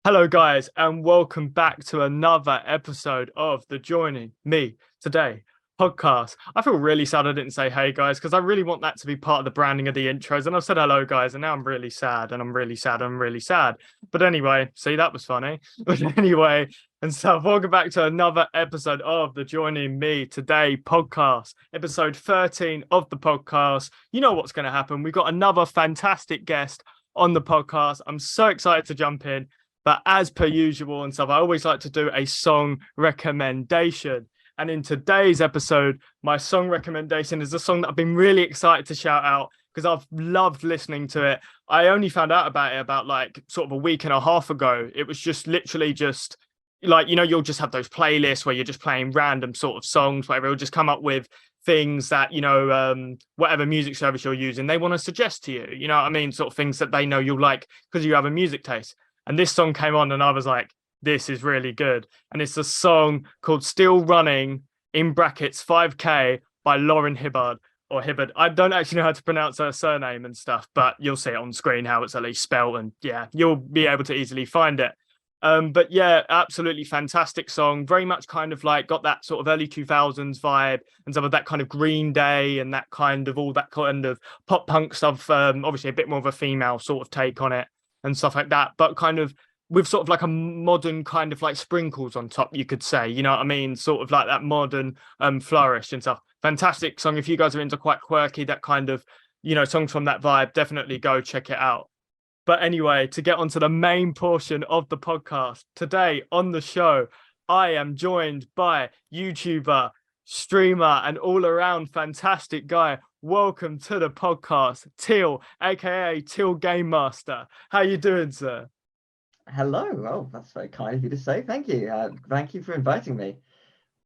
Hello, guys, and welcome back to another episode of the Joining Me Today podcast. I feel really sad I didn't say hey, guys, because I really want that to be part of the branding of the intros. And I've said hello, guys, and now I'm really sad, and I'm really sad, and I'm really sad. But anyway, see, that was funny. But anyway, and so welcome back to another episode of the Joining Me Today podcast, episode 13 of the podcast. You know what's going to happen. We've got another fantastic guest on the podcast. I'm so excited to jump in. But as per usual and stuff, I always like to do a song recommendation. And in today's episode, my song recommendation is a song that I've been really excited to shout out because I've loved listening to it. I only found out about it about like sort of a week and a half ago. It was just literally just like, you'll just have those playlists where you're just playing random sort of songs, whatever. It'll just come up with things that, whatever music service you're using, they want to suggest to you. You know what I mean? Sort of things that they know you'll like because you have a music taste. And this song came on and I was like, this is really good. And it's a song called Still Running, in brackets 5K, by Lauren Hibbard or Hibbard. I don't actually know how to pronounce her surname and stuff, but you'll see it on screen how it's at least spelled. And yeah, you'll be able to easily find it. But yeah, absolutely fantastic song. Very much kind of like got that sort of early 2000s vibe and some of that kind of Green Day and that kind of all that kind of pop punk stuff. Obviously a bit more of a female sort of take on it and stuff like that, but kind of with sort of like a modern kind of like sprinkles on top, you could say, you know what I mean? Sort of like that modern flourish and stuff. Fantastic song. If you guys are into quite quirky, that kind of, songs from that vibe, definitely go check it out. But anyway, to get onto the main portion of the podcast, today on the show, I am joined by YouTuber, streamer, and all around fantastic guy. Welcome to the podcast, Teal, aka Tealgamemaster. How you doing, sir? Hello. Oh, that's very kind of you to say. Thank you. Thank you for inviting me.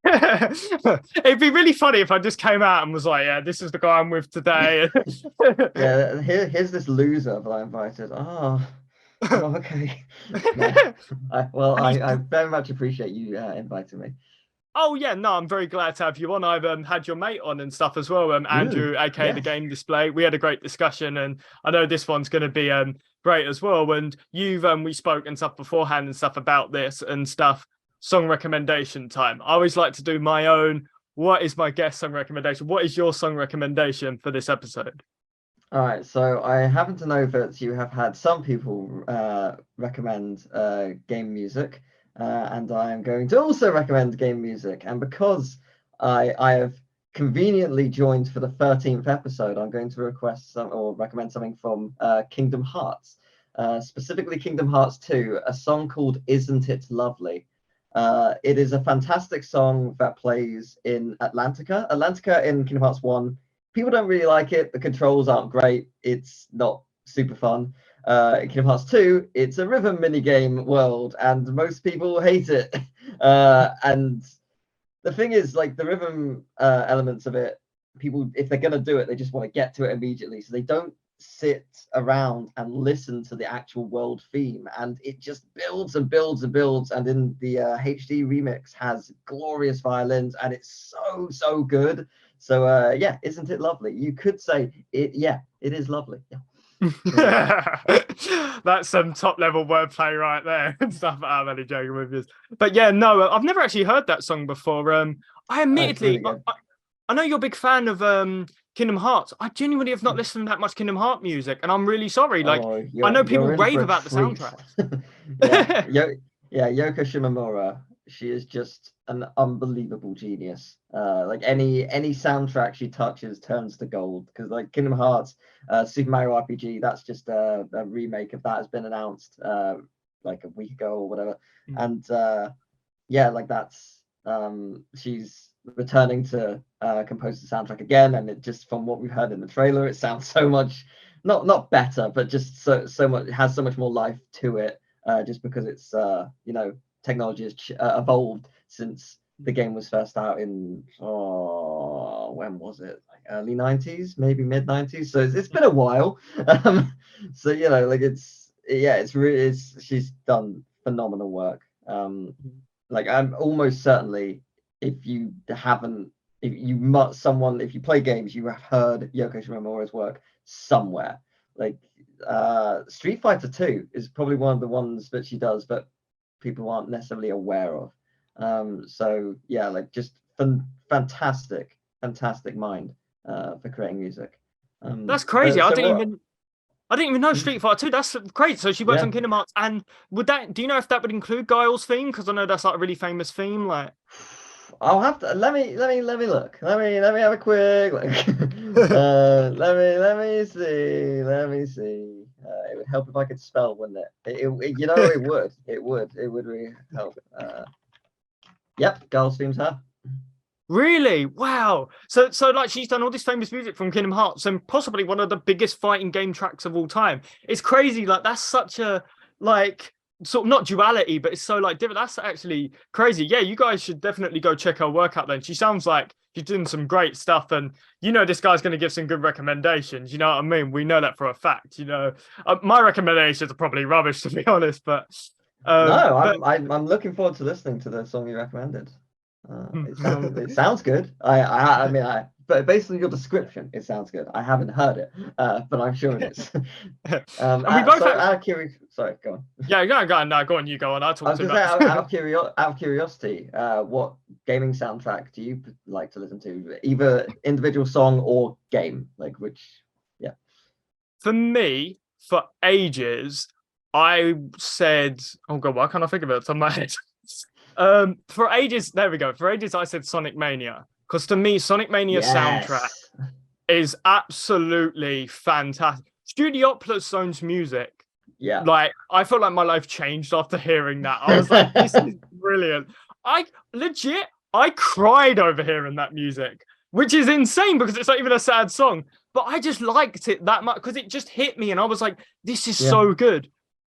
It'd be really funny if I just came out and was like, "Yeah, this is the guy I'm with today." Yeah, here's this loser that I invited. Oh, okay. No, I very much appreciate you inviting me. Oh yeah, no, I'm very glad to have you on. I've had your mate on and stuff as well, Andrew, aka the Yes. Game Display. We had a great discussion, and I know this one's going to be great as well. And you've we spoke and stuff beforehand and stuff about this and stuff. Song recommendation time. I always like to do my own. What is my guest song recommendation? What is your song recommendation for this episode? All right. So I happen to know that you have had some people recommend game music, and I am going to also recommend game music. And because I have conveniently joined for the 13th episode, I'm going to request some or recommend something from Kingdom Hearts, specifically Kingdom Hearts 2, a song called "Isn't It Lovely." It is a fantastic song that plays in Atlantica. Atlantica in Kingdom Hearts 1, people don't really like it. The controls aren't great. It's not super fun. In Kingdom Hearts 2, it's a rhythm minigame world, and most people hate it. And the thing is, like, the rhythm elements of it, people, if they're going to do it, they just want to get to it immediately. So they don't sit around and listen to the actual world theme, and it just builds and builds and builds. And in the HD remix has glorious violins, and it's so good. So yeah, isn't it lovely? You could say it. Yeah, it is lovely. Yeah. That's some top level wordplay right there and stuff. I'm only joking with you, but yeah, no, I've never actually heard that song before. I It's really admittedly, good. I know you're a big fan of Kingdom Hearts. I genuinely have not listened to that much Kingdom Heart music, and I'm really sorry. Like, Oh, I know people you're in rave for a about the treat. soundtracks. Yeah, Yoko Shimomura. She is just an unbelievable genius. Like any soundtrack she touches turns to gold. Because like Kingdom Hearts, Super Mario RPG, that's just a remake of that has been announced like a week ago or whatever. And yeah, like that's she's returning to compose the soundtrack again, and it just from what we've heard in the trailer, it sounds so much not better, but just so much, it has so much more life to it, just because it's technology has evolved since the game was first out in when was it, like early 90s, maybe mid 90s, so it's been a while. So like it's really, she's done phenomenal work. Like I'm almost certainly, if you haven't, if you play games, you have heard Yoko Shimomura's work somewhere. Like Street Fighter 2 is probably one of the ones that she does, but people aren't necessarily aware of. So yeah, like just fantastic mind for creating music. That's crazy. But so what? I didn't even know Street Fighter 2. That's great. So she works Yeah. on Kingdom Hearts, and do you know if that would include Guile's theme? Because I know that's like a really famous theme. Like, I'll have to let me look. Let me have a quick look. Let me see. Let me see. It would help if I could spell, wouldn't it? You know, it would. It would really help. Yep, Girls Themes her. really? Wow. So like she's done all this famous music from Kingdom Hearts and possibly one of the biggest fighting game tracks of all time. It's crazy. Like that's such a like sort of not duality, but it's so like different. That's actually crazy. Yeah, you guys should definitely go check her work out then. She sounds like she's doing some great stuff, and you know this guy's going to give some good recommendations. You know what I mean? We know that for a fact. You know, my recommendations are probably rubbish to be honest, but No, but I'm looking forward to listening to the song you recommended. It sounds good. But based on your description, it sounds good. I haven't heard it, but I'm sure it is. And we both So have. out of curiosity, sorry, go on. Yeah, go on. No, go on. You go on. I'll I talk was too gonna say, much. out of curiosity, what gaming soundtrack do you like to listen to? Either individual song or game, like which? Yeah. For me, for ages, I said, "Oh God, why can't I think of it off the top of my head?" For ages, there we go. For ages, I said Sonic Mania because to me, Sonic Mania soundtrack Yes. is absolutely fantastic. Studiopolis Zone's music, Yeah. like I felt like my life changed after hearing that. I was like, this is brilliant. I legit, I cried over hearing that music, which is insane because it's not even a sad song. But I just liked it that much because it just hit me, and I was like, this is Yeah. so good.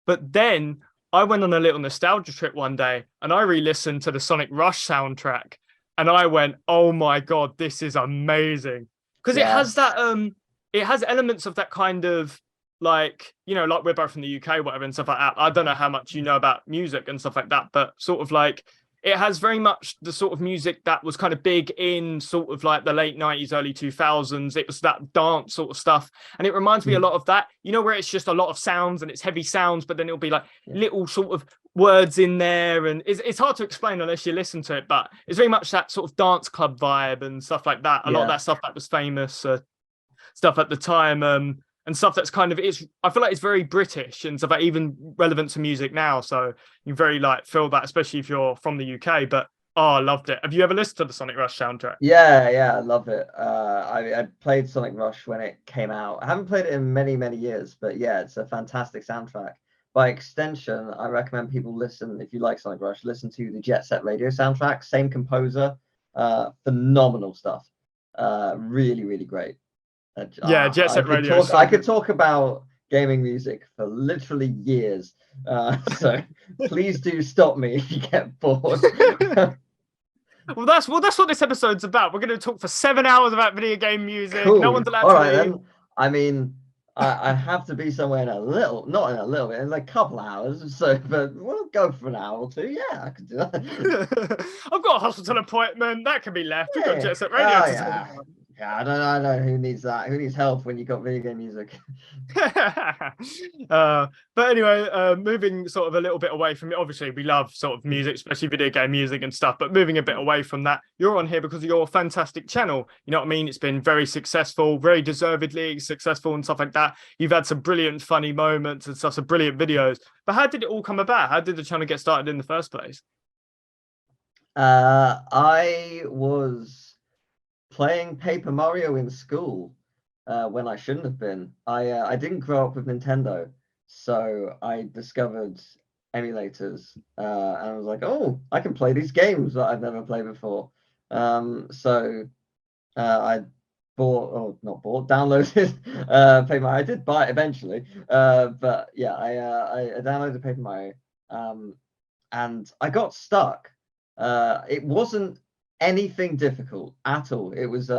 But then I went on a little nostalgia trip one day, and I re-listened to the Sonic Rush soundtrack, and I went, oh my God, this is amazing because it has Yes. that it has elements of that kind of like, you know, like we're both from the UK, whatever, and stuff like that. I don't know how much you know about music and stuff like that, but sort of like it has very much the sort of music that was kind of big in sort of like the late 90s, early 2000s. It was that dance sort of stuff. And it reminds me a lot of that, you know, where it's just a lot of sounds and it's heavy sounds, but then it'll be like little sort of words in there. And it's hard to explain unless you listen to it, but it's very much that sort of dance club vibe and stuff like that. A lot of that stuff that was famous, stuff at the time, and stuff that's kind of I feel like it's very British and stuff like even relevant to music now. So you very like feel that, especially if you're from the UK. But I loved it. Have you ever listened to the Sonic Rush soundtrack? Yeah, I love it. I played Sonic Rush when it came out. I haven't played it in many years, but yeah, it's a fantastic soundtrack. By extension, I recommend people listen, if you like Sonic Rush, listen to the Jet Set Radio soundtrack. Same composer, phenomenal stuff. Really great. Yeah, Jet Set Radio is so I could good. talk about gaming music for literally years. So please do stop me if you get bored. Well, that's what this episode's about. We're going to talk for 7 hours about video game music. Cool. No one's allowed All to right leave. then. I mean, I have to be somewhere in not in a little bit, in like a couple hours. So, but we'll go for an hour or two. Yeah, I could do that. I've got a hospital appointment. That can be left. We've got Yeah. Jet Set Radio to talk Yeah. about. Yeah, I don't know who needs that. Who needs help when you got video game music? But anyway, moving sort of a little bit away from it. Obviously, we love sort of music, especially video game music and stuff. But moving a bit away from that, you're on here because of your fantastic channel. You know what I mean? It's been very successful, very deservedly successful, and stuff like that. You've had some brilliant, funny moments and stuff, some brilliant videos. But how did it all come about? How did the channel get started in the first place? I was playing Paper Mario in school when I shouldn't have been. I didn't grow up with Nintendo, so I discovered emulators and I was like, oh, I can play these games that I've never played before. So I downloaded Paper Mario. I did buy it eventually, but yeah, I downloaded Paper Mario, and I got stuck. It wasn't anything difficult at all. It was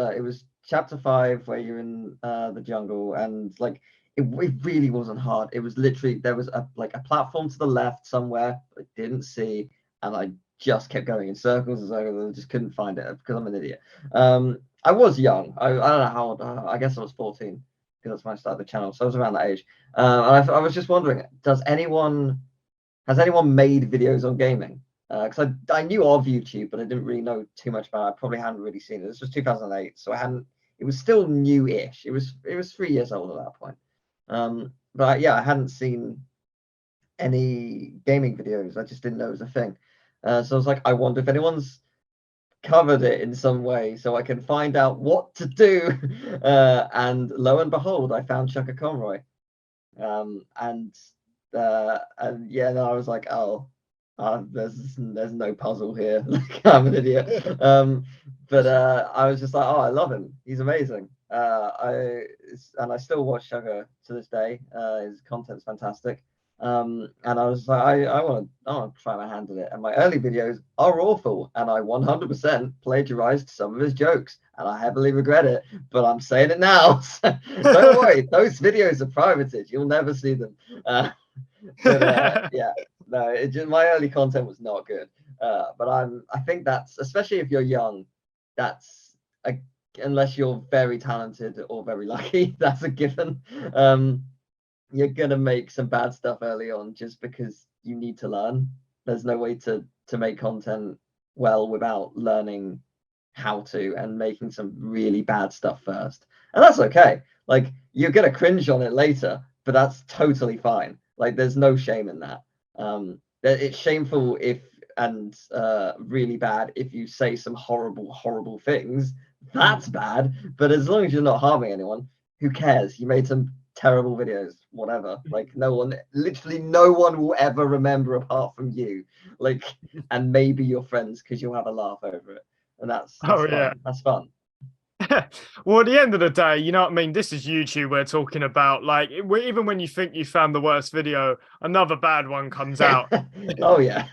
chapter 5 where you're in the jungle, and like it really wasn't hard. It was literally there was a platform to the left somewhere I didn't see, and I just kept going in circles as I just couldn't find it because I'm an idiot. I was young. I don't know how old. I guess I was 14 because that's when I started the channel. So I was around that age. And I was just wondering, has anyone made videos on gaming? Because I knew of YouTube, but I didn't really know too much about it. I probably hadn't really seen it. This was 2008, so I hadn't. It was still new-ish. It was 3 years old at that point. But yeah, I hadn't seen any gaming videos. I just didn't know it was a thing. So I was like, I wonder if anyone's covered it in some way so I can find out what to do. And lo and behold, I found Chaka Conroy. And yeah, no, I was like, oh, there's no puzzle here. Like, I'm an idiot. But I was just like, oh, I love him. He's amazing. I still watch Chaka to this day. His content's fantastic. And I was like, I want to try my hand at it. And my early videos are awful, and I 100% plagiarized some of his jokes, and I heavily regret it. But I'm saying it now. So don't worry, those videos are privated. You'll never see them. Yeah, no, my early content was not good. But I think that's, especially if you're young, that's unless you're very talented or very lucky, that's a given. You're gonna make some bad stuff early on just because you need to learn. There's no way to make content well without learning how to and making some really bad stuff first. And that's okay. Like, you're gonna cringe on it later, but that's totally fine. Like, there's no shame in that. It's shameful and really bad if you say some horrible things. That's bad. But as long as you're not harming anyone, who cares? You made some terrible videos, whatever. Like, literally no one will ever remember apart from you. Like, and maybe your friends, because you'll have a laugh over it. And that's fun. yeah. That's fun. Well, at the end of the day, you know what I mean? This is YouTube we're talking about. Like, even when you think you found the worst video, another bad one comes out. Oh, yeah.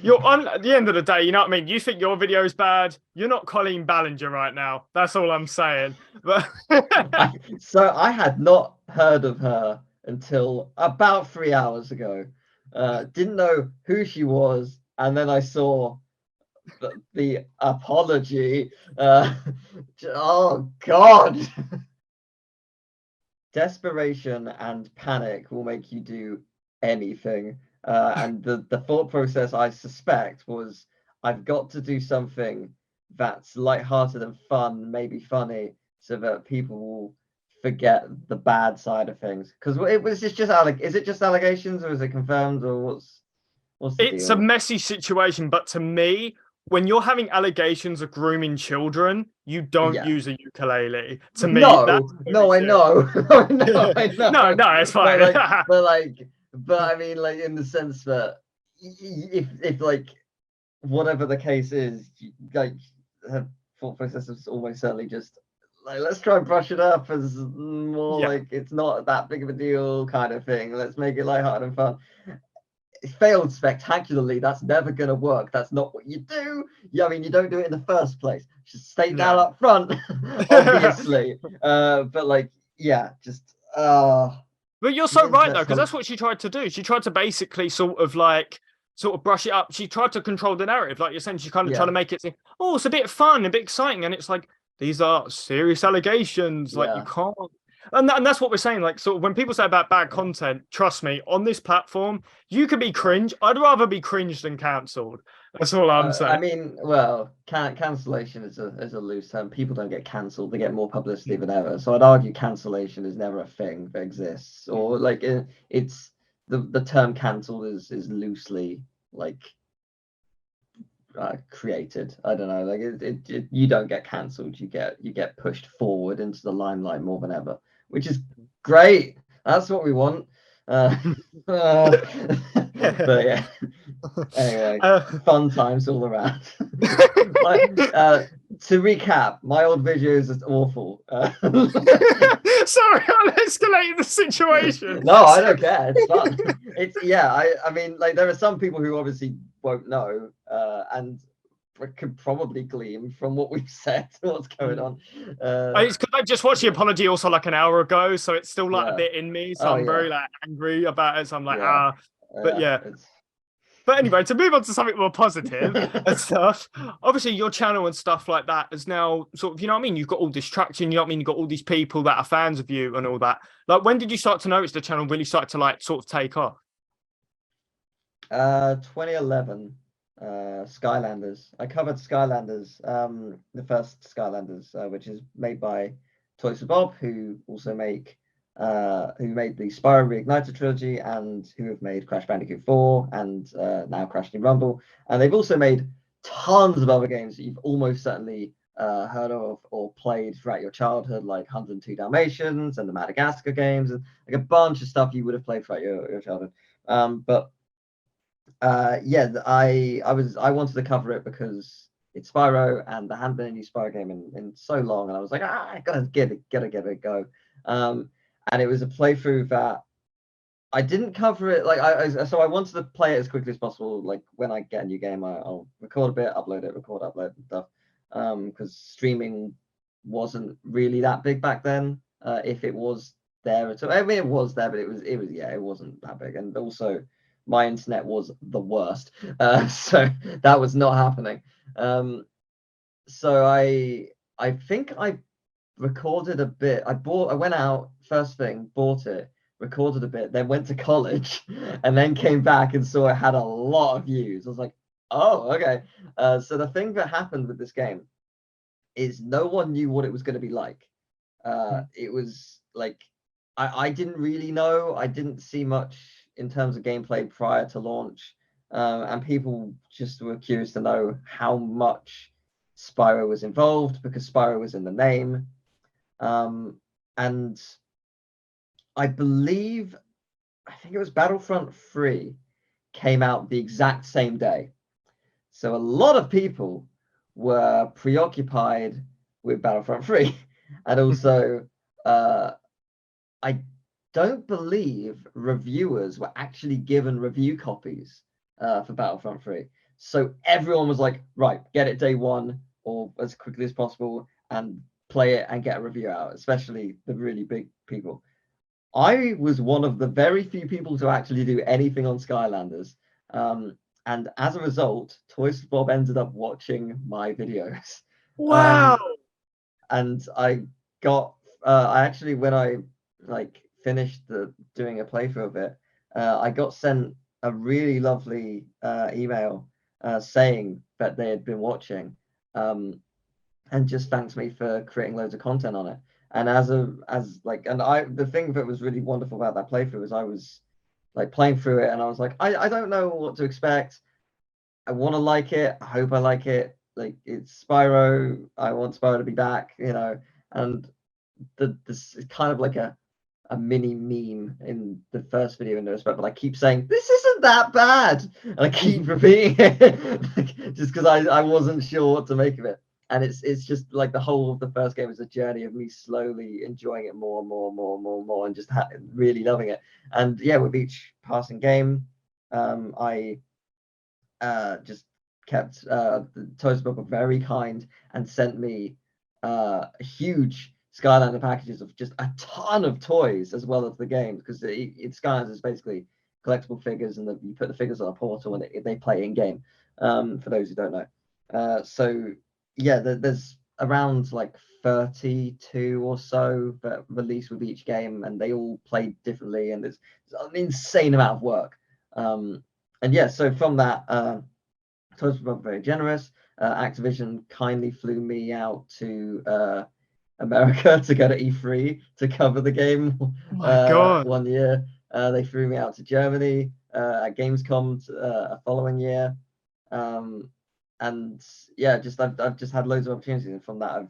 You're on at the end of the day, you know what I mean? You think your video is bad. You're not Colleen Ballinger right now. That's all I'm saying. But so I had not heard of her until about 3 hours ago. Didn't know who she was, and then I saw the apology. Oh God. Desperation and panic will make you do anything. And the thought process, I suspect, was I've got to do something that's lighthearted and fun, maybe funny, so that people will forget the bad side of things. Because is it just allegations, or is it confirmed, or what's the it's deal? a messy situation. But to me, when you're having allegations of grooming children, you don't use a ukulele. To me, no, I know. I know. No, it's fine. But I mean, like, in the sense that if like whatever the case is, like, her thought process is almost certainly just like, let's try and brush it up as more like it's not that big of a deal kind of thing. Let's make it lighthearted and fun. It failed spectacularly. That's never going to work. That's not what you do. Yeah, I mean, you don't do it in the first place. Just state that up front, obviously. But like, yeah, just But you're so right though, because that's what she tried to do. She tried to basically sort of brush it up. She tried to control the narrative, like you're saying. She kind of tried to make it seem, oh, it's a bit fun, a bit exciting, and it's like, these are serious allegations. Like, you can't. And that's what we're saying. Like, sort of when people say about bad content, trust me, on this platform, you could be cringe. I'd rather be cringed than cancelled. That's all I'm saying. I mean, well, cancellation is a loose term. People don't get cancelled; they get more publicity than ever. So I'd argue cancellation is never a thing that exists, or like it's the term cancelled is loosely like created. I don't know. Like you don't get cancelled. You get pushed forward into the limelight more than ever, which is great. That's what we want. But yeah. Anyway, fun times all around. To recap, my old videos are awful. Sorry, I'm escalating the situation. No, I don't care. It's fun. I mean, like, there are some people who obviously won't know, and could probably glean from what we've said what's going on. It's because I just watched the apology also like an hour ago, so it's still like a bit in me. So I'm very like angry about it. So I'm like, but yeah. But anyway, to move on to something more positive and stuff, obviously your channel and stuff like that is now sort of, you know what I mean? You've got all this traction, you know what I mean? You've got all these people that are fans of you and all that. Like, when did you start to notice the channel really started to like sort of take off? 2011, Skylanders. I covered Skylanders, the first Skylanders, which is made by Toys for Bob, who made the Spyro Reignited trilogy and who have made Crash Bandicoot 4 and now Crash Team Rumble. And they've also made tons of other games that you've almost certainly heard of or played throughout your childhood, like 102 Dalmatians and the Madagascar games, and like a bunch of stuff you would have played throughout your childhood. But yeah, I wanted to cover it because it's Spyro, and there hadn't been a new Spyro game in so long, and I was like, I gotta give it a go. And it was a playthrough that I didn't cover it like so I wanted to play it as quickly as possible. Like when I get a new game, I'll record a bit, upload it, upload and stuff. Because streaming wasn't really that big back then. If it was there at all, I mean it was there, but it wasn't that big, and also my internet was the worst, so that was not happening. So I think I recorded a bit. I went out first thing, bought it, recorded a bit, then went to college, and then came back and saw it had a lot of views. I was like, oh, okay. So the thing that happened with this game is no one knew what it was going to be like. It was like I didn't really know. I didn't see much in terms of gameplay prior to launch, and people just were curious to know how much Spyro was involved because Spyro was in the name. And I think it was Battlefront 3 came out the exact same day. So a lot of people were preoccupied with Battlefront 3. And also, I don't believe reviewers were actually given review copies for Battlefront 3. So everyone was like, right, get it day one or as quickly as possible and play it and get a review out, especially the really big people. I was one of the very few people to actually do anything on Skylanders. And as a result, Toys Bob ended up watching my videos. Wow. And I actually, when I like finished doing a playthrough of it, I got sent a really lovely email saying that they had been watching. And just thanks me for creating loads of content on it. And the thing that was really wonderful about that playthrough is I was like playing through it and I was like, I don't know what to expect. I want to like it. I hope I like it. Like it's Spyro. I want Spyro to be back, and this is kind of like a mini meme in the first video in respect, but I keep saying this isn't that bad, and I keep repeating it just because I wasn't sure what to make of it. And it's just like the whole of the first game is a journey of me slowly enjoying it more and more, and just really loving it. And yeah, with each passing game, I just kept the Toys Bob were very kind and sent me huge Skylander packages of just a ton of toys as well as the games, because Skylanders is basically collectible figures, and you put the figures on a portal and they play in game. For those who don't know, so yeah, there's around like 32 or so that release with each game, and they all play differently, and there's an insane amount of work. And yeah, so from that, Toys were very generous. Activision kindly flew me out to America to go to E3 to cover the game. Oh my God. 1 year. They flew me out to Germany at Gamescom a following year. And yeah, I've just had loads of opportunities, and from that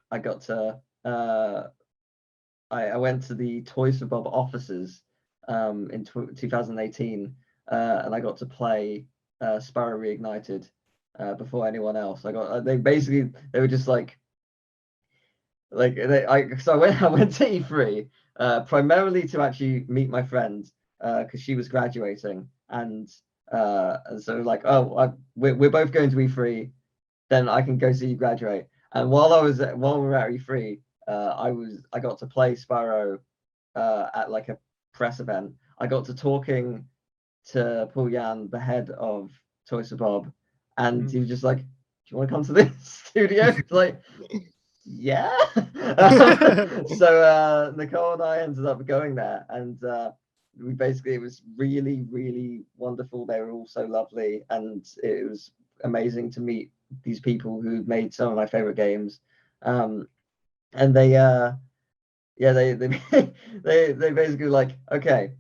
I got to I went to the Toys for Bob offices in 2018, and I got to play Spyro Reignited before anyone else. They were just like so I went to E3 primarily to actually meet my friend because she was graduating, and so like, we're both going to E3, then I can go see you graduate. And while we were at E3, I got to play Spyro at like a press event. I got to talking to Paul Yan, the head of Toys for Bob, and he was just like, "Do you want to come to this studio?" Like, yeah. So Nicole and I ended up going there, and we basically, it was really, really wonderful. They were all so lovely, and it was amazing to meet these people who made some of my favorite games. And they yeah, they they basically like, okay,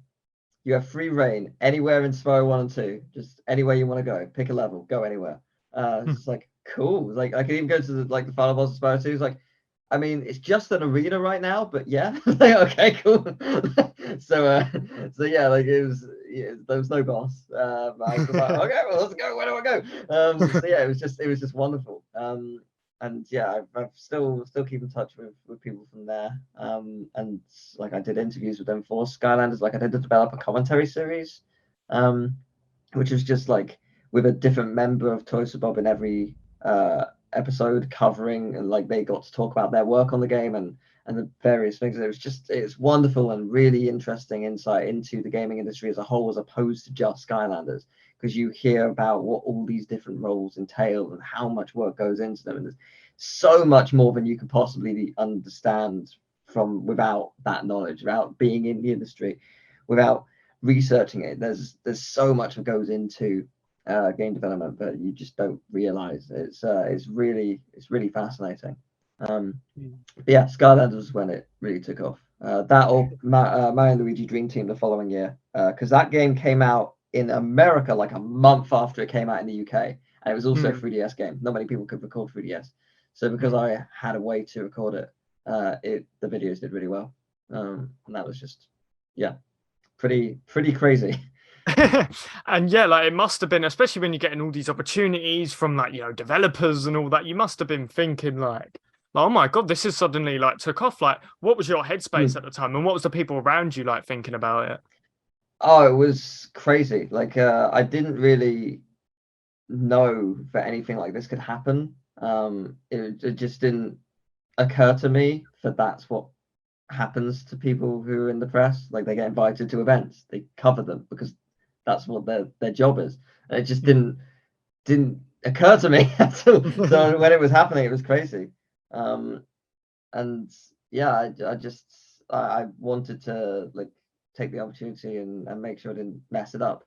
you have free reign anywhere in Spyro 1 and 2, just anywhere you want to go, pick a level, go anywhere. It's just like, cool. Like, I could even go to the final boss of Spyro 2. It's like, I mean, it's just an arena right now, but yeah. Like, okay, cool. So yeah, like there was no boss. I was like, okay, well, let's go. Where do I go? So yeah, it was just wonderful. And yeah, I've still keep in touch with people from there. And like, I did interviews with them for Skylanders. Like, I did the developer commentary series, which was just like with a different member of Toys for Bob in every episode, covering, and like they got to talk about their work on the game and the various things. It's wonderful and really interesting insight into the gaming industry as a whole, as opposed to just Skylanders, because you hear about what all these different roles entail and how much work goes into them, and there's so much more than you could possibly understand from without that knowledge, without being in the industry, without researching it. There's so much that goes into game development, but you just don't realize it's really fascinating. But yeah, Skylanders was when it really took off. That or Mario and Luigi Dream Team the following year, because that game came out in America like a month after it came out in the UK, and it was also a 3DS game. Not many people could record 3DS, so because I had a way to record it, the videos did really well, and that was just, yeah, pretty crazy. And yeah, like it must have been, especially when you're getting all these opportunities from like, you know, developers and all that, you must have been thinking like, oh my God, this is suddenly like took off. Like, what was your headspace at the time, and what was the people around you like thinking about it? Oh, it was crazy. Like, I didn't really know that anything like this could happen. It just didn't occur to me that that's what happens to people who are in the press. Like, they get invited to events, they cover them because that's what their job is. And it just didn't occur to me at all. So when it was happening, it was crazy. And yeah, I wanted to like take the opportunity and make sure I didn't mess it up.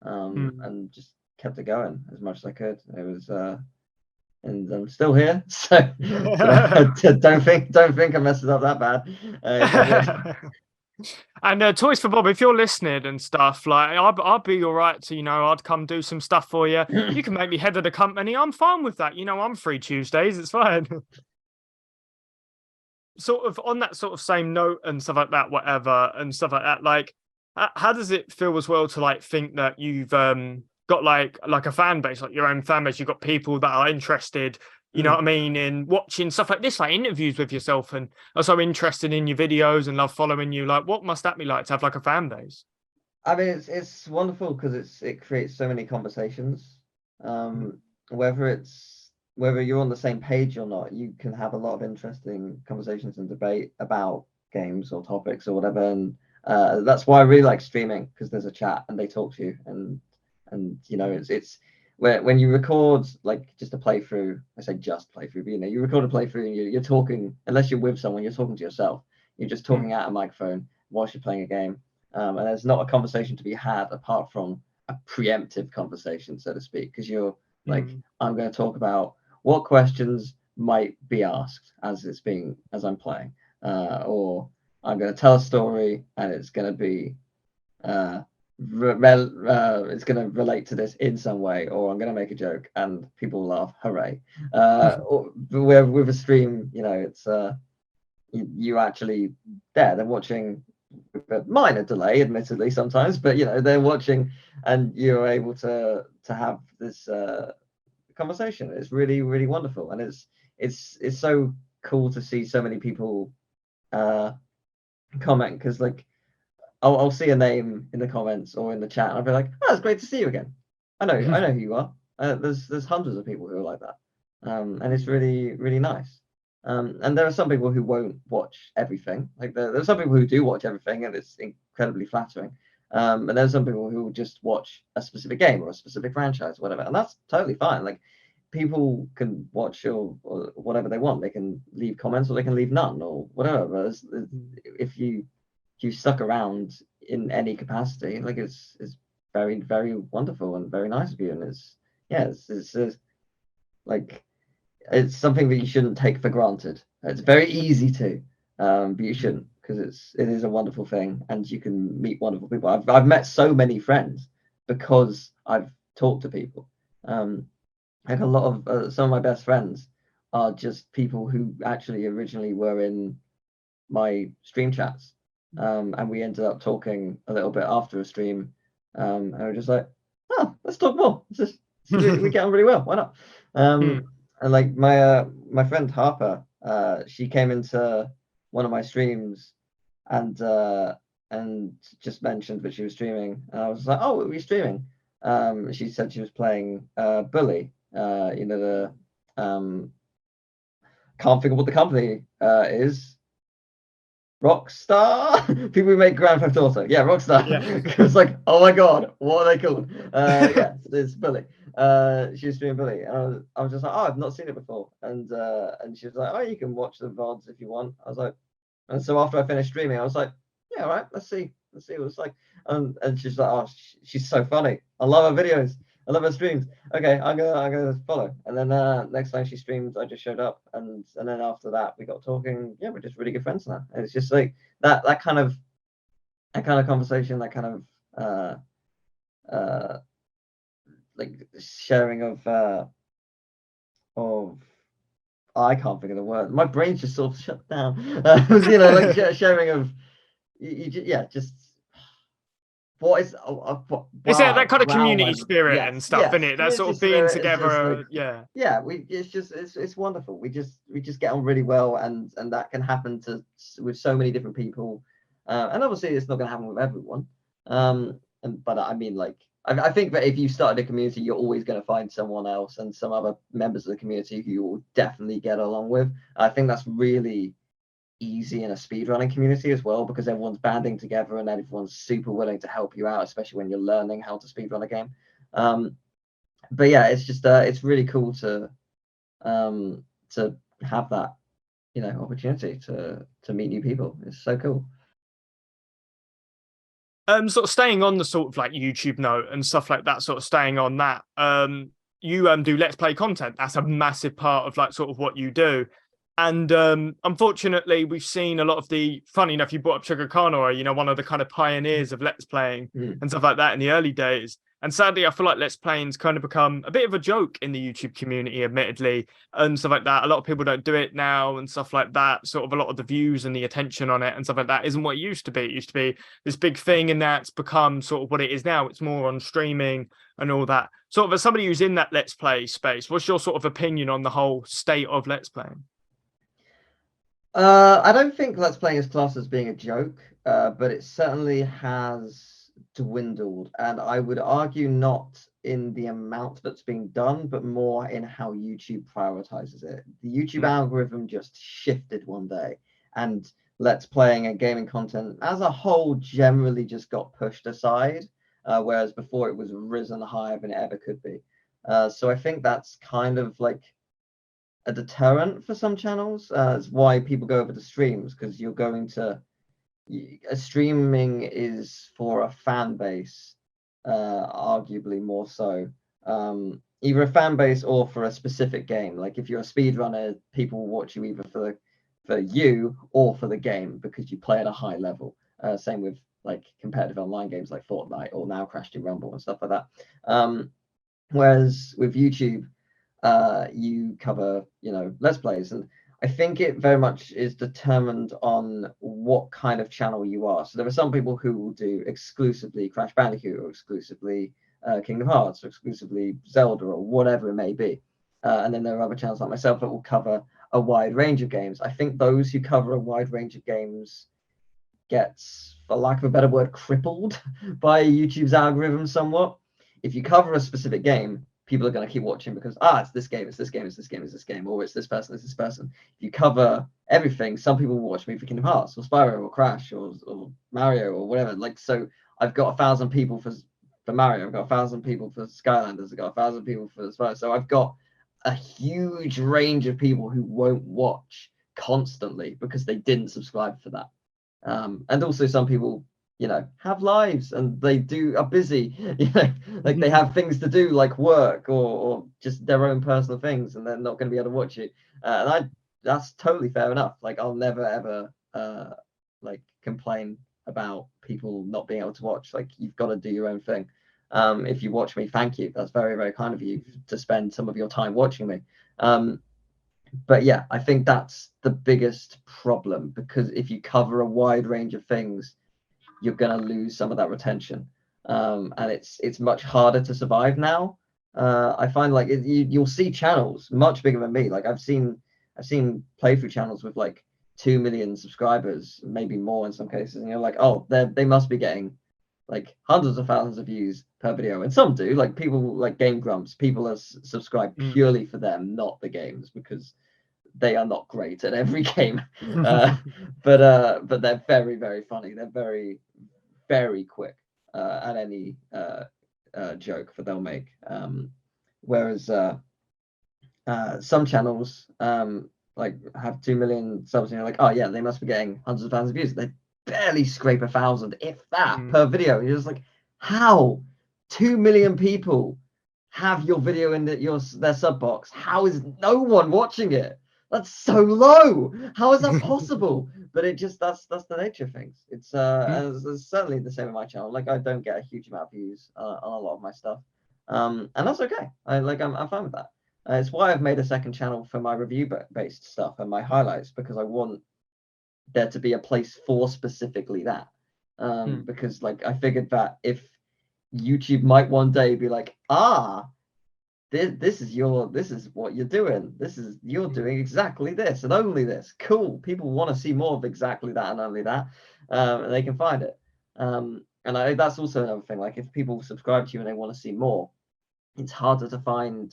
And just kept it going as much as I could. It was and I'm still here, so don't think I messed it up that bad. And Toys for Bob, if you're listening and stuff, like I'd be all right to, you know, I'd come do some stuff for you. You can make me head of the company. I'm fine with that. You know, I'm free Tuesdays. It's fine. Sort of on that sort of same note and stuff like that, whatever, and stuff like that. Like, how does it feel as well to like think that you've got like a fan base, like your own fan base? You've got people that are interested, you know what I mean, in watching stuff like this, like interviews with yourself, and are so interested in your videos and love following you. Like, what must that be like to have like a fan base? I mean, it's wonderful because it creates so many conversations. Whether you're on the same page or not, you can have a lot of interesting conversations and debate about games or topics or whatever. And that's why I really like streaming, because there's a chat and they talk to you, and you know, it's when you record like just a playthrough. I say just playthrough, but you know, you record a playthrough and you're talking, unless you're with someone, you're talking to yourself. You're just talking at a microphone whilst you're playing a game. And there's not a conversation to be had apart from a preemptive conversation, so to speak, because you're like, I'm going to talk about what questions might be asked as I'm playing, or I'm going to tell a story and it's going to be it's going to relate to this in some way, or I'm going to make a joke and people will laugh, hooray. Or with a stream, you know, it's you actually they're watching with a minor delay, admittedly, sometimes, but you know, they're watching and you're able to have this conversation. It's really wonderful, and it's so cool to see so many people comment, because like I'll see a name in the comments or in the chat and I'll be like, oh, it's great to see you again. I know who you are. There's hundreds of people who are like that, and it's really nice. And there are some people who won't watch everything. Like there are some people who do watch everything, and it's incredibly flattering. And there's some people who will just watch a specific game or a specific franchise, or whatever, and that's totally fine. Like people can watch or whatever they want. They can leave comments or they can leave none or whatever. But if you stuck around in any capacity, like it's very, very wonderful and very nice of you, and it's like it's something that you shouldn't take for granted. It's very easy to, but you shouldn't, because it is a wonderful thing, and you can meet wonderful people. I've met so many friends because I've talked to people. Like a lot of some of my best friends are just people who actually originally were in my stream chats, and we ended up talking a little bit after a stream, and we're just like, oh, let's talk more. We get on really well. Why not? And like my friend Harper, she came into one of my streams and just mentioned that she was streaming, and I was like, oh, what were you streaming? She said she was playing Bully. The can't think of what the company is. Rockstar? People who make Grand Theft Auto. Yeah, Rockstar. It's like, oh my god, what are they called? Yeah, it's Bully. She was streaming Bully, and I was just like, oh, I've not seen it before. And she was like, oh, you can watch the VODs if you want. I was like, and so after I finished streaming, I was like, yeah, all right, let's see what it's like. And she's like, oh, she's so funny. I love her videos. I love her streams. Okay, I'm gonna follow. And then next time she streamed, I just showed up, and then after that we got talking. Yeah, we're just really good friends now. And it's just like that kind of conversation, that kind of like sharing of I can't think of the word. My brain's just sort of shut down. Like sharing of just what is it's that kind of wow, community spirit and stuff, isn't it? That sort of being together. It's wonderful. We just get on really well, and that can happen with so many different people, and obviously it's not going to happen with everyone. But I mean, like I think that if you started a community, you're always going to find someone else and some other members of the community who you will definitely get along with. I think that's really easy in a speedrunning community as well, because everyone's banding together and everyone's super willing to help you out, especially when you're learning how to speedrun a game. But yeah, it's just it's really cool to have that opportunity to meet new people. It's so cool. Sort of staying on the sort of like YouTube note and stuff like that, sort of staying on that. You do Let's Play content. That's a massive part of like sort of what you do. And unfortunately, we've seen a lot of funny enough, you brought up Sugar Kano, one of the kind of pioneers of Let's Playing and stuff like that in the early days. And sadly, I feel like Let's Playing's kind of become a bit of a joke in the YouTube community, admittedly, and stuff like that. A lot of people don't do it now and stuff like that. Sort of a lot of the views and the attention on it and stuff like that isn't what it used to be. It used to be this big thing, and that's become sort of what it is now. It's more on streaming and all that. Sort of as somebody who's in that Let's Play space, what's your sort of opinion on the whole state of Let's Playing? I don't think Let's Playing is classed as being a joke, but it certainly has dwindled, and I would argue not in the amount that's being done, but more in how YouTube prioritizes it. The YouTube algorithm just shifted one day, and Let's Playing and gaming content as a whole generally just got pushed aside, whereas before it was risen higher than it ever could be. So I think that's kind of like a deterrent for some channels. It's why people go over to streams, because you're going to streaming is for a fan base, arguably more so, either a fan base or for a specific game. Like if you're a speedrunner, people will watch you either for you or for the game, because you play at a high level. Same with like competitive online games like Fortnite or now Crash Team Rumble and stuff like that. Whereas with YouTube, you cover Let's Plays, and I think it very much is determined on what kind of channel you are. So there are some people who will do exclusively Crash Bandicoot, or exclusively Kingdom Hearts, or exclusively Zelda, or whatever it may be. And then there are other channels like myself that will cover a wide range of games. I think those who cover a wide range of games gets, for lack of a better word, crippled by YouTube's algorithm somewhat. If you cover a specific game, people are going to keep watching because it's this game, it's this game, it's this game, it's this game, or it's this person, it's this person. If you cover everything, some people will watch me for Kingdom Hearts or Spyro or Crash or Mario or whatever. Like, so I've got 1,000 people for Mario. I've got 1,000 people for Skylanders. I've got 1,000 people for Spyro. So I've got a huge range of people who won't watch constantly because they didn't subscribe for that. And also some people, have lives and they are busy, like they have things to do like work or just their own personal things, and they're not going to be able to watch it. And that's totally fair enough. Like I'll never ever like complain about people not being able to watch. Like you've got to do your own thing. If you watch me, thank you. That's very, very kind of you to spend some of your time watching me. But yeah, I think that's the biggest problem, because if you cover a wide range of things, you're going to lose some of that retention. And it's much harder to survive now. I find like you'll see channels much bigger than me. Like I've seen playthrough channels with like 2 million subscribers, maybe more in some cases, and you're like, oh, they must be getting like hundreds of thousands of views per video. And some do, like people like Game Grumps, people are subscribed purely for them, not the games, because they are not great at every game. But they're very, very funny. They're very, very quick at any joke that they'll make. Whereas some channels like have 2 million subs, and you're like, oh yeah, they must be getting hundreds of thousands of views. They barely scrape 1,000, if that, per video. And you're just like, how 2 million people have your video in their sub box? How is no one watching it? That's so low. How is that possible? But it just that's the nature of things. It's it's certainly the same with my channel. Like I don't get a huge amount of views on a lot of my stuff, and that's okay. I'm fine with that. It's why I've made a second channel for my review-based stuff and my highlights, because I want there to be a place for specifically that. Because like I figured that if YouTube might one day be like, this is what you're doing. You're doing exactly this and only this. Cool. People want to see more of exactly that and only that, and they can find it. And that's also another thing. Like if people subscribe to you and they want to see more, it's harder to find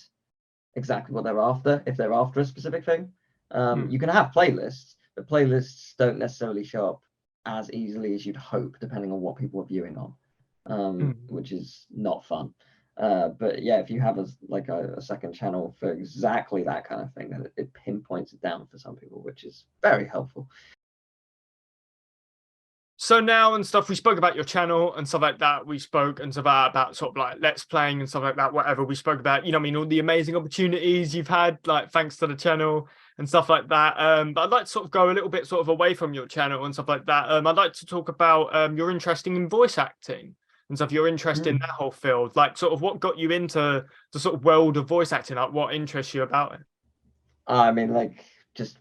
exactly what they're after if they're after a specific thing. You can have playlists, but playlists don't necessarily show up as easily as you'd hope, depending on what people are viewing on, which is not fun. But yeah, if you have a second channel for exactly that kind of thing, then it pinpoints it down for some people, which is very helpful. So now and stuff, we spoke about your channel and stuff like that. We spoke and stuff about sort of like let's playing and stuff like that, whatever. We spoke about, all the amazing opportunities you've had, like thanks to the channel and stuff like that. But I'd like to sort of go a little bit sort of away from your channel and stuff like that. I'd like to talk about your interest in voice acting and stuff, your interest in that whole field, like sort of what got you into the sort of world of voice acting, like what interests you about it? I mean, like just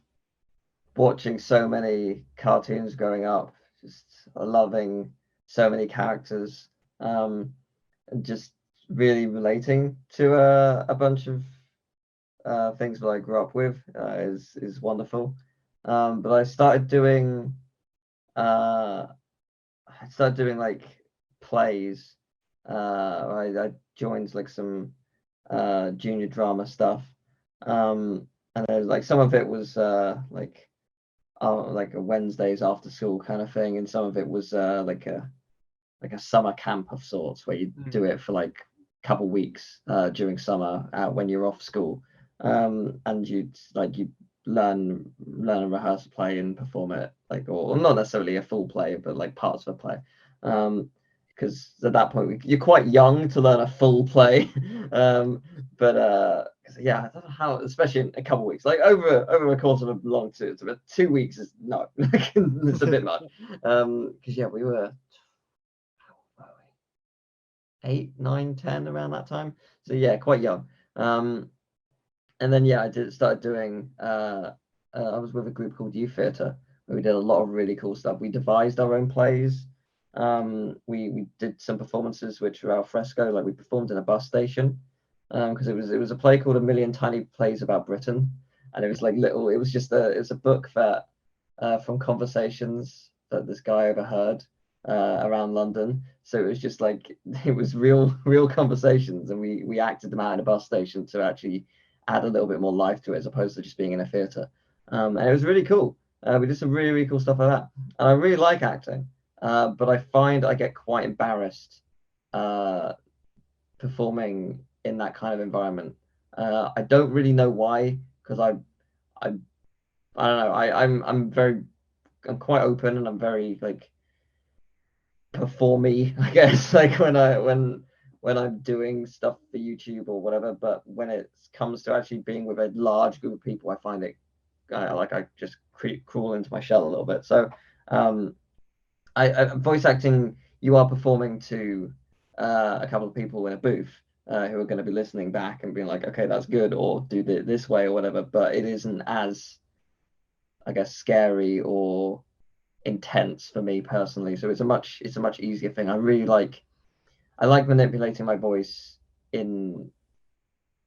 watching so many cartoons growing up, just loving so many characters, and just really relating to a bunch of things that I grew up with is wonderful. But I started doing like plays. I joined like some junior drama stuff, and there's like some of it was like a Wednesdays after school kind of thing, and some of it was like a summer camp of sorts where you do it for like a couple weeks during summer when you're off school, and you learn and rehearse a play and perform it, like, or not necessarily a full play, but like parts of a play, because at that point you're quite young to learn a full play. But yeah, I don't know how, especially in a couple of weeks, like over a course of a long 2 weeks is no, it's a bit much. Because yeah, we were 8, 9, 10 around that time, so yeah, quite young. And then yeah, I started doing. I was with a group called Youth Theatre, where we did a lot of really cool stuff. We devised our own plays. We did some performances which were al fresco, like we performed in a bus station, because it was a play called A Million Tiny Plays About Britain, and it was like little. It was a book that from conversations that this guy overheard around London. So it was just like it was real conversations, and we acted them out in a bus station to actually add a little bit more life to it, as opposed to just being in a theatre. And it was really cool. We did some really, really cool stuff like that, and I really like acting. but I find I get quite embarrassed performing in that kind of environment. I don't really know why, because I don't know. I'm quite open, and I'm very like performy, I guess, like when I'm doing stuff for YouTube or whatever. But when it comes to actually being with a large group of people, I find it like I just crawl into my shell a little bit. So voice acting, you are performing to a couple of people in a booth who are going to be listening back and being like, okay, that's good, or do this way or whatever. But it isn't as, I guess, scary or intense for me personally. So it's a much easier thing. I like manipulating my voice in,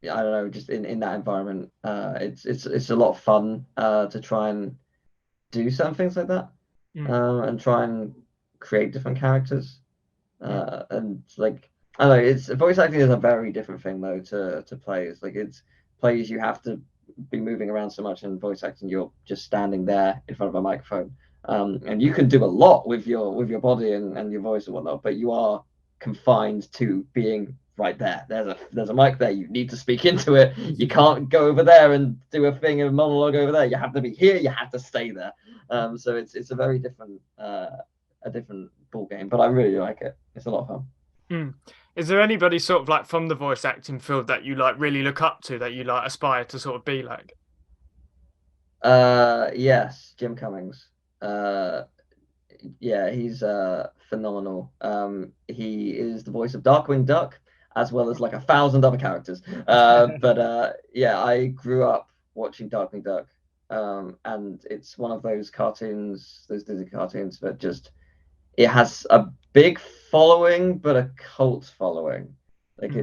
I don't know, just in that environment. It's a lot of fun to try and do some things like that, and try and create different characters. And like, I don't know, it's voice acting is a very different thing though to plays. Like, it's plays, you have to be moving around so much, and voice acting you're just standing there in front of a microphone. And you can do a lot with your body and your voice and whatnot, but you are confined to being right there. There's a mic there. You need to speak into it. You can't go over there and do a thing, a monologue over there. You have to be here. You have to stay there. So it's a very different ball game, but I really like it. It's a lot of fun. Is there anybody sort of like from the voice acting field that you like really look up to, that you like aspire to sort of be like? Yes, Jim Cummings. Yeah, he's phenomenal. He is the voice of Darkwing Duck, as well as like 1,000 other characters. But yeah, I grew up watching Darkwing Duck, and it's one of those cartoons, those Disney cartoons that just, it has a big following, but a cult following. Like,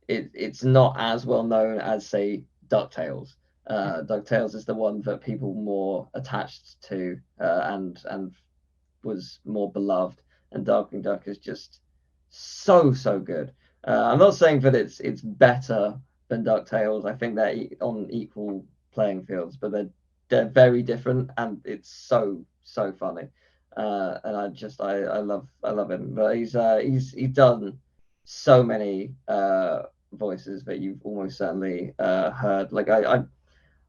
it's not as well known as, say, DuckTales. DuckTales is the one that people more attached to, and was more beloved, and Darkwing Duck is just so good. I'm not saying that it's better than DuckTales. I think they're on equal playing fields, but they're very different, and it's so funny. And I love him. But he's done so many voices that you've almost certainly heard. Like,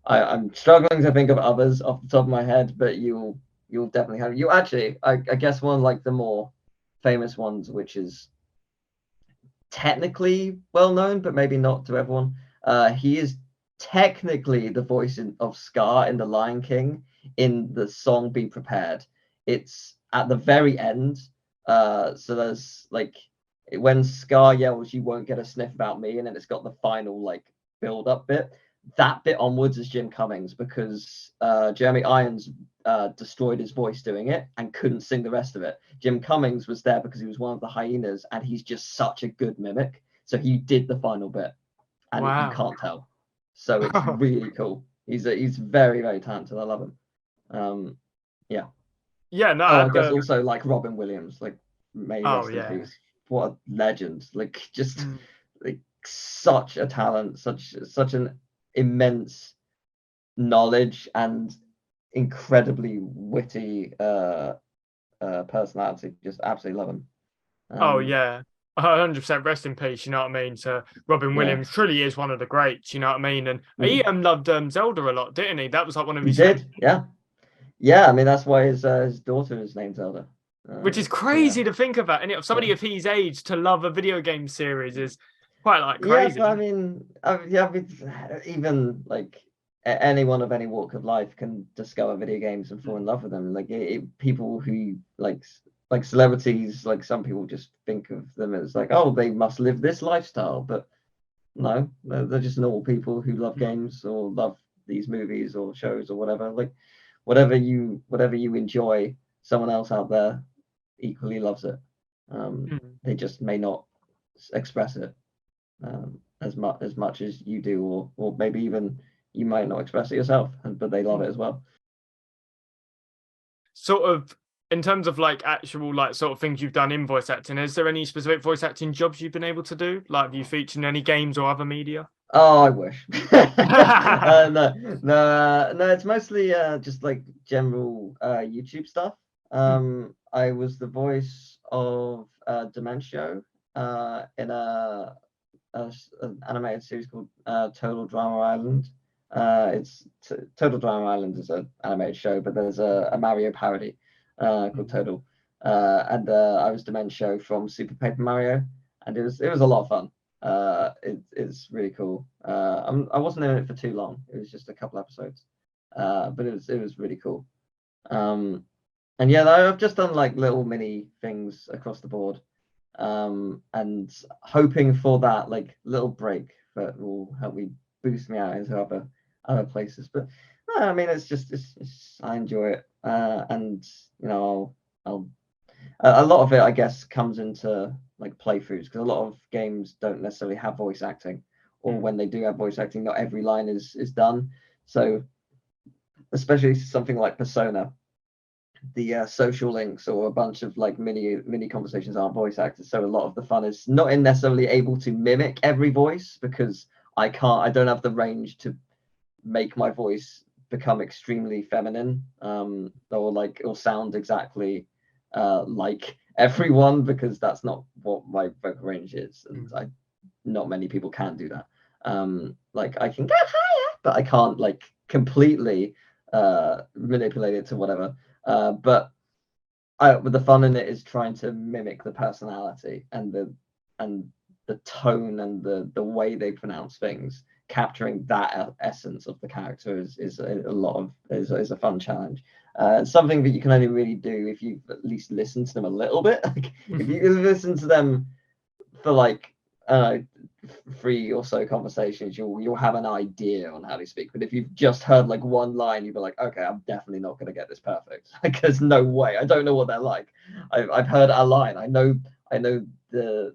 I'm struggling to think of others off the top of my head, but you'll definitely have, you actually, I guess one of like the more famous ones, which is technically well known, but maybe not to everyone. He is technically the voice of Scar in The Lion King in the song Be Prepared. It's at the very end. So there's like, when Scar yells, "You won't get a sniff about me," and then it's got the final like build up bit. That bit onwards is Jim Cummings, because Jeremy Irons destroyed his voice doing it and couldn't sing the rest of it. Jim Cummings was there because he was one of the hyenas, and he's just such a good mimic. So he did the final bit, and you can't tell. So it's really cool. He's very, very talented. I love him. Yeah. Yeah, no. I guess also like Robin Williams, like, may rest in peace. What a legend! Like, just like such a talent, such an immense knowledge and incredibly witty personality. Just absolutely love him. Oh yeah, 100% rest in peace. You know what I mean? So Robin Williams truly is one of the greats. You know what I mean? And he loved Zelda a lot, didn't he? That was like one of his. He did, yeah. I mean, that's why his daughter is named Zelda. Which is crazy to think about, and somebody of his age to love a video game series is quite like crazy. Yeah, but I mean, even like anyone of any walk of life can discover video games and fall in love with them. Like, people who like celebrities, like, some people just think of them as like, oh, they must live this lifestyle, but no, they're just normal people who love games or love these movies or shows or whatever. Like, whatever you enjoy, someone else out there equally loves it. They just may not express it as much as you do, or maybe even you might not express it yourself, but they love it as well. Sort of, in terms of like actual like sort of things you've done in voice acting, is there any specific voice acting jobs you've been able to do? Like, have you featured in any games or other media? Oh, I wish. No, it's mostly just like general YouTube stuff. I was the voice of Dementio in an animated series called Total Drama Island. Total Drama Island is an animated show, but there's a Mario parody called Total, and I was Dementio from Super Paper Mario, and it was a lot of fun. It's really cool. I wasn't in it for too long. It was just a couple episodes, but it was really cool. And yeah, I've just done like little mini things across the board, and hoping for that like little break that will help me boost me out into other places. But I mean, it's I enjoy it, and you know, I'll a lot of it I guess comes into like playthroughs, because a lot of games don't necessarily have voice acting, or when they do have voice acting, not every line is done. So especially something like Persona, the social links or a bunch of like mini conversations aren't voice actors, so a lot of the fun is not in necessarily able to mimic every voice, because I don't have the range to make my voice become extremely feminine, or sound exactly like everyone, because that's not what my vocal range is, and not many people can do that. Like I can go higher, but I can't like completely manipulate it to whatever. But the fun in it is trying to mimic the personality and the tone and the way they pronounce things. Capturing that essence of the character is a fun challenge. It's something that you can only really do if you at least listen to them a little bit. Like, if you listen to them for like 3 or so conversations, you'll have an idea on how they speak. But if you've just heard like one line, you'll be like, okay, I'm definitely not going to get this perfect. Like, there's no way. I don't know what they're like. I've heard a line. I know the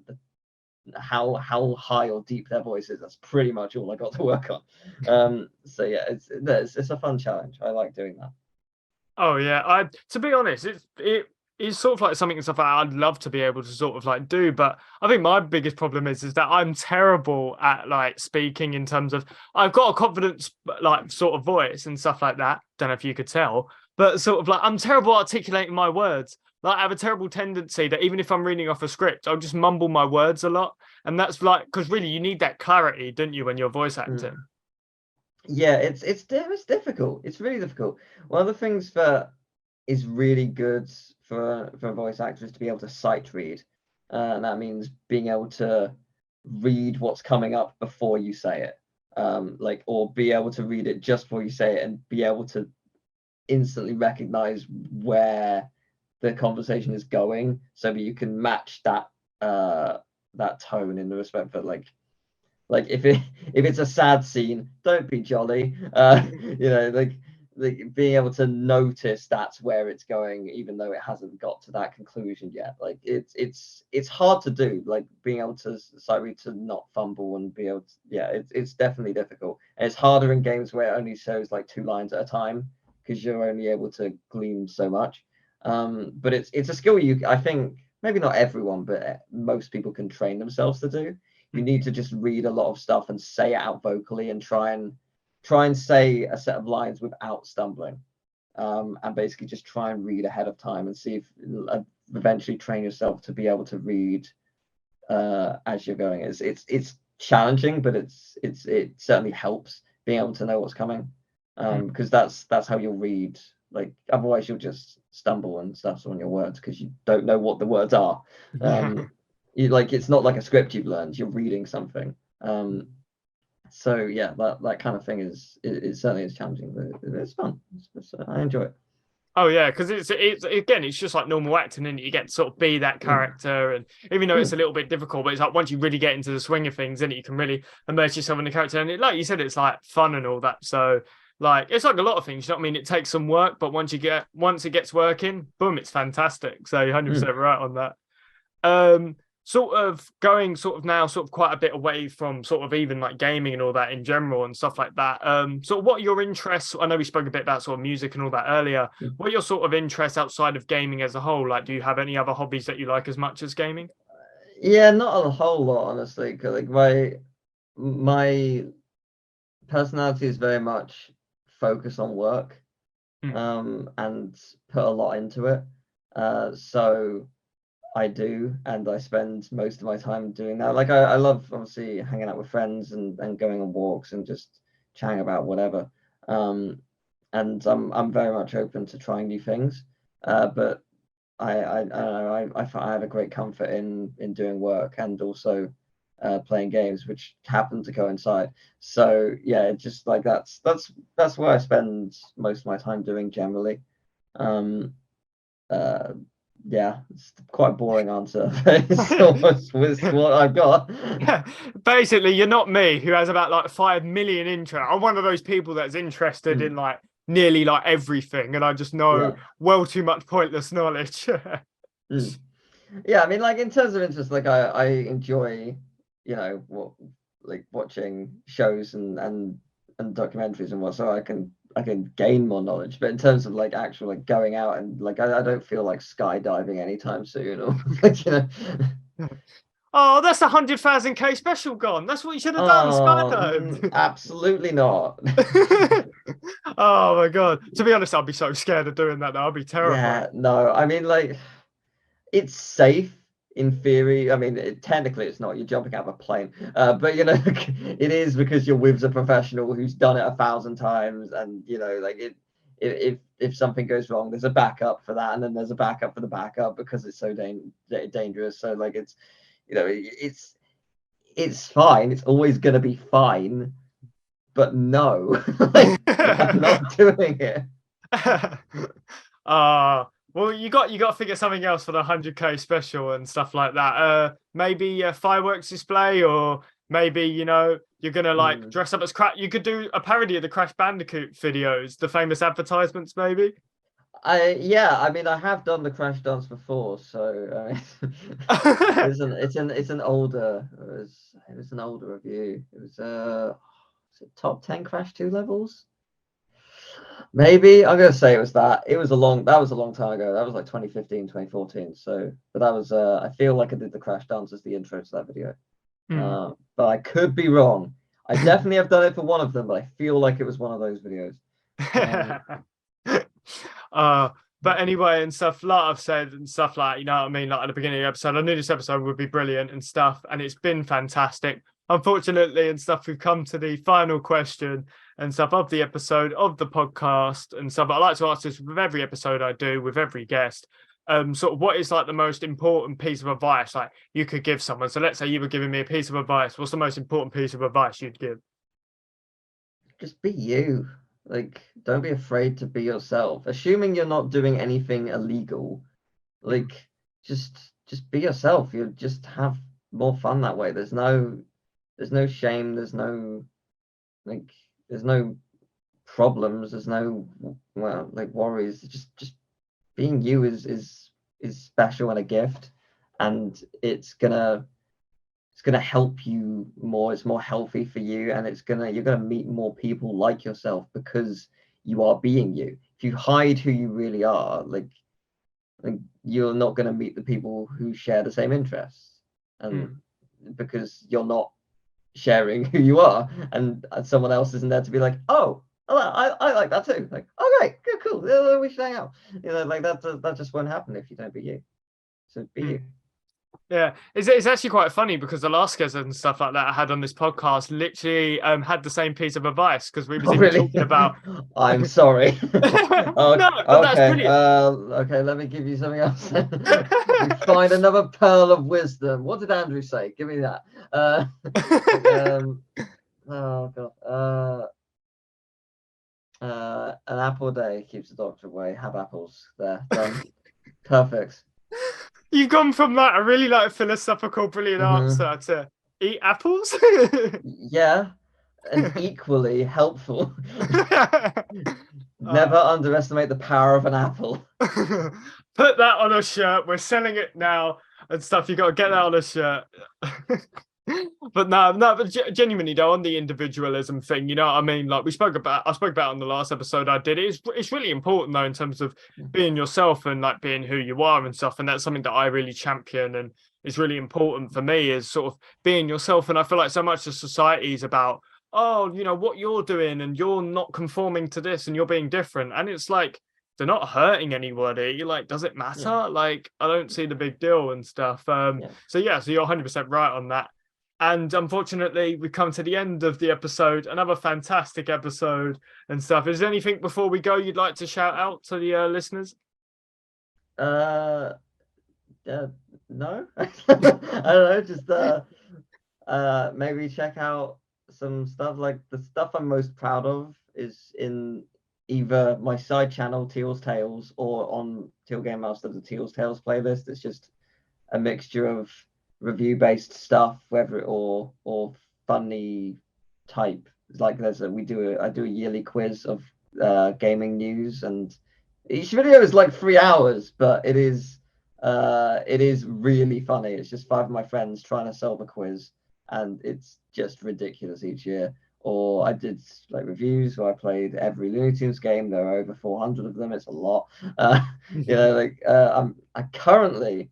how high or deep their voice is. That's pretty much all I got to work on. So yeah, it's a fun challenge. I like doing that. Oh yeah, to be honest, it's sort of like something and stuff like I'd love to be able to sort of like do, but I think my biggest problem is that I'm terrible at like speaking, in terms of I've got a confidence like sort of voice and stuff like that. Don't know if you could tell, but sort of like I'm terrible at articulating my words. Like I have a terrible tendency that even if I'm reading off a script, I'll just mumble my words a lot, and that's like, because really you need that clarity, don't you, when you're voice acting? Yeah, it's difficult. It's really difficult. One of the things that is really good for voice actors to be able to sight read, and that means being able to read what's coming up before you say it, like, or be able to read it just before you say it, and be able to instantly recognize where the conversation is going, so that you can match that tone in the respect that like if it's a sad scene, don't be jolly. Like being able to notice that's where it's going, even though it hasn't got to that conclusion yet. Like it's hard to do. Like being able to to not fumble and be able to, yeah, it's definitely difficult. And it's harder in games where it only shows like 2 lines at a time, because you're only able to glean so much. But it's a skill I think maybe not everyone, but most people can train themselves to do. You need to just read a lot of stuff and say it out vocally, and try and say a set of lines without stumbling, and basically just try and read ahead of time, and see if eventually train yourself to be able to read as you're going. It's challenging, but it certainly helps being able to know what's coming, because that's how you'll read. Like otherwise you'll just stumble and stuff on your words because you don't know what the words are. It's not like a script you've learned, you're reading something. So yeah, that kind of thing is certainly is challenging, but it's fun. I enjoy it. Oh yeah, because it's again, it's just like normal acting, and you get to sort of be that character, and even though it's a little bit difficult, but it's like once you really get into the swing of things, then you can really immerse yourself in the character, and like you said, it's like fun and all that. So like it's like a lot of things, you know what I mean? It takes some work, but once it gets working, boom, it's fantastic. So you're 100% right on that. Sort of going sort of now sort of quite a bit away from sort of even like gaming and all that in general and stuff like that. So what are your interests? I know we spoke a bit about sort of music and all that earlier. What are your sort of interests outside of gaming as a whole? Like, do you have any other hobbies that you like as much as gaming? Yeah, not a whole lot, honestly. 'Cause like my personality is very much focused on work, and put a lot into it. So I do, and I spend most of my time doing that. Like I love obviously hanging out with friends and going on walks and just chatting about whatever. And I'm very much open to trying new things. But I don't know, I have a great comfort in doing work and also playing games, which happen to coincide. So yeah, it's just like that's where I spend most of my time doing generally. Um, uh, yeah, it's quite a boring answer. It's almost with what I've got. Yeah, basically, you're not me, who has about like 5 million interest. I'm one of those people that's interested in like nearly like everything, and I just know Yeah. well too much pointless knowledge. Mm. Yeah, I mean, like in terms of interest, like I enjoy, you know, what like watching shows and documentaries and what, so I can gain more knowledge. But in terms of like actual like going out and like I don't feel like skydiving anytime soon or like you know. Oh, that's 100,000K special gone. That's what you should have done. Oh, Skydive. absolutely not. Oh my God. To be honest, I'd be so scared of doing that. I'd be terrified. Yeah, no, I mean like it's safe in theory. I mean, technically it's not. You're jumping out of a plane, but you know, it is because you're with a professional who's done it 1,000 times, and you know, like if something goes wrong, there's a backup for that, and then there's a backup for the backup because it's so dangerous. So like it's, you know, it's fine. It's always gonna be fine, but no, like I'm not doing it. Well, you got to figure something else for the 100K special and stuff like that. Maybe a fireworks display, or maybe you're gonna like dress up as Crash. You could do a parody of the Crash Bandicoot videos, the famous advertisements, maybe. Yeah, I mean, I have done the crash dance before, so it's an older it was an older review. It was it top 10 Crash 2 levels? Maybe I'm gonna say it was that. That was a long time ago. That was like 2015, 2014. So, but that was I feel like I did the crash dance as the intro to that video. Hmm. But I could be wrong. I definitely have done it for one of them, but I feel like it was one of those videos. uh, but anyway, and stuff like I've said and stuff like, you know what I mean? Like at the beginning of the episode, I knew this episode would be brilliant and stuff, and it's been fantastic. Unfortunately, and stuff, we've come to the final question and stuff of the episode of the podcast and stuff. I like to ask this with every episode I do, with every guest. Sort of what is like the most important piece of advice like you could give someone? So let's say you were giving me a piece of advice. What's the most important piece of advice you'd give? Just be you. Like, don't be afraid to be yourself. Assuming you're not doing anything illegal, like just be yourself. You'll just have more fun that way. There's no shame, like there's no problems, there's no well like worries. Just being you is special and a gift, and it's gonna help you more. It's more healthy for you, and you're gonna meet more people like yourself because you are being you. If you hide who you really are, like you're not gonna meet the people who share the same interests, and Mm. because you're not sharing who you are, and someone else isn't there to be like, oh, I like that too. Like, oh great, good, cool, yeah, we should hang out. You know, like that just won't happen if you don't be you. So be you. Mm. Yeah, it's actually quite funny because the last guest and stuff like that I had on this podcast literally had the same piece of advice because we was Oh, even really? talking about. I'm sorry. Oh, No, but that's okay. brilliant. Okay, let me give you something else. You find another pearl of wisdom. What did Andrew say? Give me that. Like, oh God. An apple a day keeps the doctor away. Have apples. There, done. Perfect. You've gone from like a really like philosophical, brilliant Hmm. answer to eat apples. Yeah, and equally helpful. Never uh, underestimate the power of an apple. Put that on a shirt. We're selling it now and stuff. You got to get that on a shirt. But no, but genuinely though, on the individualism thing, you know what I mean? Like I spoke about on the last episode I did. It's really important though in terms of being yourself and like being who you are and stuff. And that's something that I really champion and is really important for me is sort of being yourself. And I feel like so much of society is about, oh, you know, what you're doing and you're not conforming to this and you're being different. And it's like, they're not hurting anybody. Like, does it matter? Yeah. Like, I don't see the big deal and stuff. Yeah. So yeah, so you're 100% right on that. And unfortunately, we've come to the end of the episode. Another fantastic episode and stuff. Is there anything before we go you'd like to shout out to the listeners? Uh, no, I don't know. Just maybe check out some stuff. Like the stuff I'm most proud of is in either my side channel Teal's Tales or on Tealgamemaster the Teal's Tales playlist. It's just a mixture of review based stuff, whether or funny type. Like I do a yearly quiz of gaming news, and each video is like 3 hours, but it is really funny. It's just five of my friends trying to solve a quiz, and it's just ridiculous each year. Or I did like reviews where I played every Looney Tunes game. There are over 400 of them. It's a lot. I currently,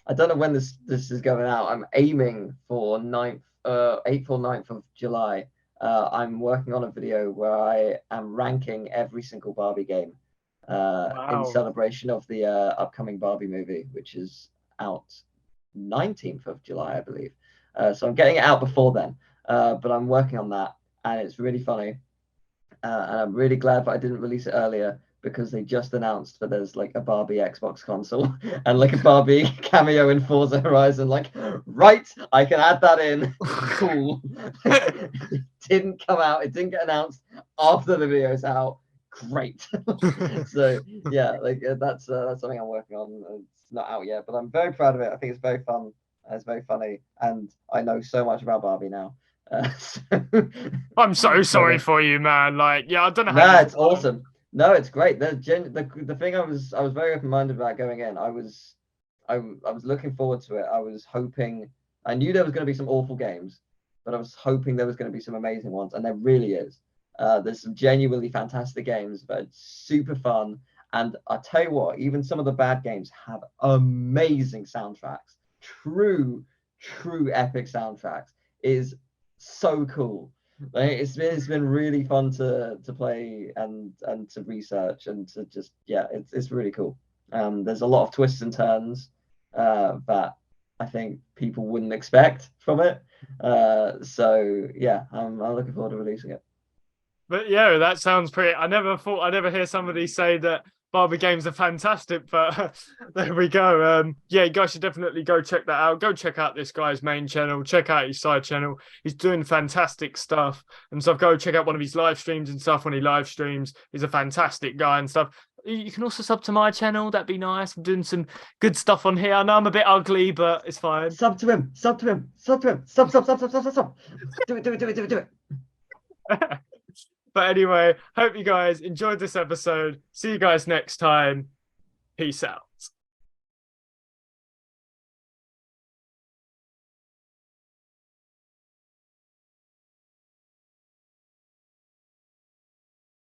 I don't know when this is going out. I'm aiming for April 9th of July. I'm working on a video where I am ranking every single Barbie game in Wow. celebration of the upcoming Barbie movie, which is out 19th of July, I believe. So I'm getting it out before then, but I'm working on that, and it's really funny. And I'm really glad that I didn't release it earlier because they just announced that there's like a Barbie Xbox console and like a Barbie cameo in Forza Horizon. Like, right, I can add that in. Cool. It didn't come out. It didn't get announced after the video's out. Great. So yeah, like that's something I'm working on. It's not out yet, but I'm very proud of it. I think it's very fun. It's very funny, and I know so much about Barbie now. So, I'm so sorry for you, man. Like, yeah, I don't know how. nah, it's awesome. No, it's great. The thing I was very open minded about going in. I was looking forward to it. I was hoping. I knew there was going to be some awful games, but I was hoping there was going to be some amazing ones, and there really is. There's some genuinely fantastic games, but it's super fun. And I tell you what, even some of the bad games have amazing soundtracks. True epic soundtracks. It is so cool. Like, it's been really fun to play and to research and to just it's really cool. There's a lot of twists and turns that I think people wouldn't expect from it. So yeah, I'm looking forward to releasing it. But yeah, that sounds pretty. I never thought I'd ever hear somebody say that Barbie games are fantastic, but there we go. Yeah, you guys should definitely go check that out. Go check out this guy's main channel. Check out his side channel. He's doing fantastic stuff and stuff. Go check out one of his live streams and stuff when he live streams. He's a fantastic guy and stuff. You can also sub to my channel. That'd be nice. I'm doing some good stuff on here. I know I'm a bit ugly, but it's fine. Sub to him. Sub to him. Sub to him. Sub. Do it. But anyway, hope you guys enjoyed this episode. See you guys next time. Peace out.